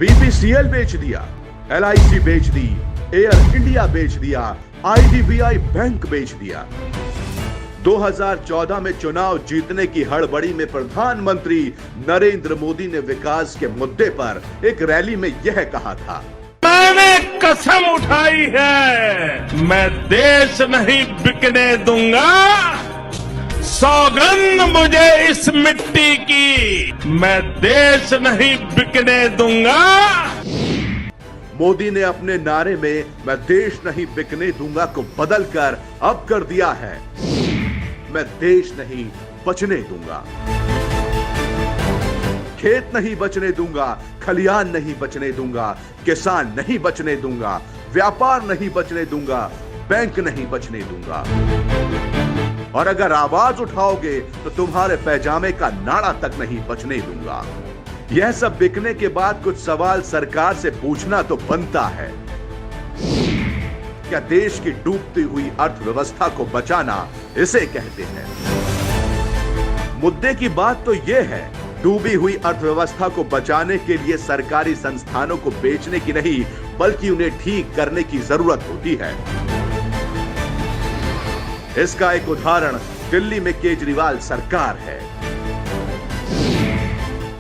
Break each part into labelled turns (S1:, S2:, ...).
S1: BPCL बेच दिया, LIC बेच दी, एयर इंडिया बेच दिया, आईडीबीआई बैंक बेच दिया। 2014 में चुनाव जीतने की हड़बड़ी में प्रधानमंत्री नरेंद्र मोदी ने विकास के मुद्दे पर एक रैली में यह कहा था,
S2: मैंने कसम उठाई है, मैं देश नहीं बिकने दूंगा। सौगंध मुझे इस मिट्टी की, मैं देश नहीं बिकने दूंगा।
S1: मोदी ने अपने नारे में मैं देश नहीं बिकने दूंगा को बदलकर अब कर दिया है, मैं देश नहीं बचने दूंगा। खेत नहीं बचने दूंगा, खलियान नहीं बचने दूंगा, किसान नहीं बचने दूंगा, व्यापार नहीं बचने दूंगा, बैंक नहीं बचने दूंगा। और अगर आवाज उठाओगे तो तुम्हारे पैजामे का नाड़ा तक नहीं बचने दूंगा। यह सब बिकने के बाद कुछ सवाल सरकार से पूछना तो बनता है। क्या देश की डूबती हुई अर्थव्यवस्था को बचाना इसे कहते हैं? मुद्दे की बात तो यह है, डूबी हुई अर्थव्यवस्था को बचाने के लिए सरकारी संस्थानों को बेचने की नहीं, बल्कि उन्हें ठीक करने की जरूरत होती है। इसका एक उदाहरण दिल्ली में केजरीवाल सरकार है।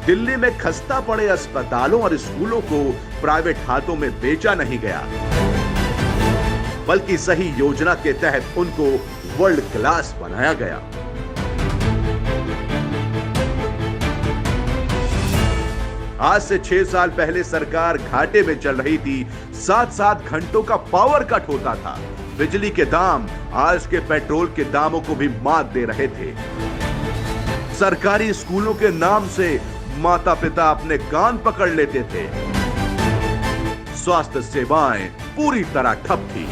S1: दिल्ली में खस्ता पड़े अस्पतालों और स्कूलों को प्राइवेट हाथों में बेचा नहीं गया, बल्कि सही योजना के तहत उनको वर्ल्ड क्लास बनाया गया। आज से 6 साल पहले सरकार घाटे में चल रही थी। 7-7 घंटों का पावर कट होता था। बिजली के दाम आज के पेट्रोल के दामों को भी मात दे रहे थे। सरकारी स्कूलों के नाम से माता पिता अपने कान पकड़ लेते थे। स्वास्थ्य सेवाएं पूरी तरह ठप थी।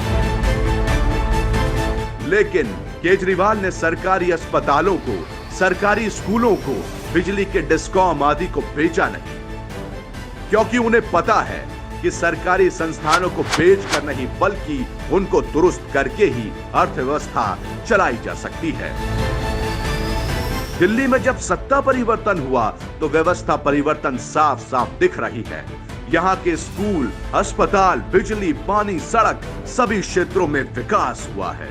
S1: लेकिन केजरीवाल ने सरकारी अस्पतालों को, सरकारी स्कूलों को, बिजली के डिस्कॉम आदि को बेचा नहीं, क्योंकि उन्हें पता है कि सरकारी संस्थानों को बेचकर नहीं, बल्कि उनको दुरुस्त करके ही अर्थव्यवस्था चलाई जा सकती है। दिल्ली में जब सत्ता परिवर्तन हुआ तो व्यवस्था परिवर्तन साफ साफ दिख रही है। यहाँ के स्कूल, अस्पताल, बिजली, पानी, सड़क, सभी क्षेत्रों में विकास हुआ है।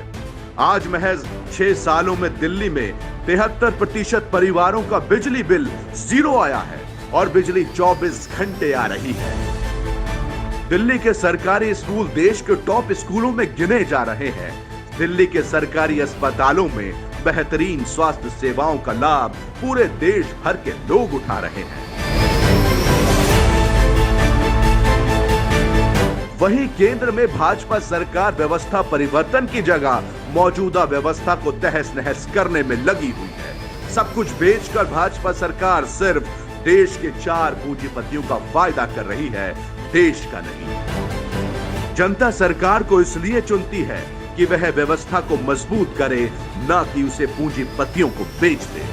S1: आज महज 6 सालों में दिल्ली में 73% परिवारों का बिजली बिल 0 आया है और बिजली 24 घंटे आ रही है। दिल्ली के सरकारी स्कूल देश के टॉप स्कूलों में गिने जा रहे हैं। दिल्ली के सरकारी अस्पतालों में बेहतरीन स्वास्थ्य सेवाओं का लाभ पूरे देश भर के लोग उठा रहे हैं। वहीं केंद्र में भाजपा सरकार व्यवस्था परिवर्तन की जगह मौजूदा व्यवस्था को तहस नहस करने में लगी हुई है। सब कुछ बेचकर भाजपा सरकार सिर्फ देश के 4 पूंजीपतियों का फायदा कर रही है, देश का नहीं। जनता सरकार को इसलिए चुनती है कि वह व्यवस्था को मजबूत करे, ना कि उसे पूंजीपतियों को बेच दे।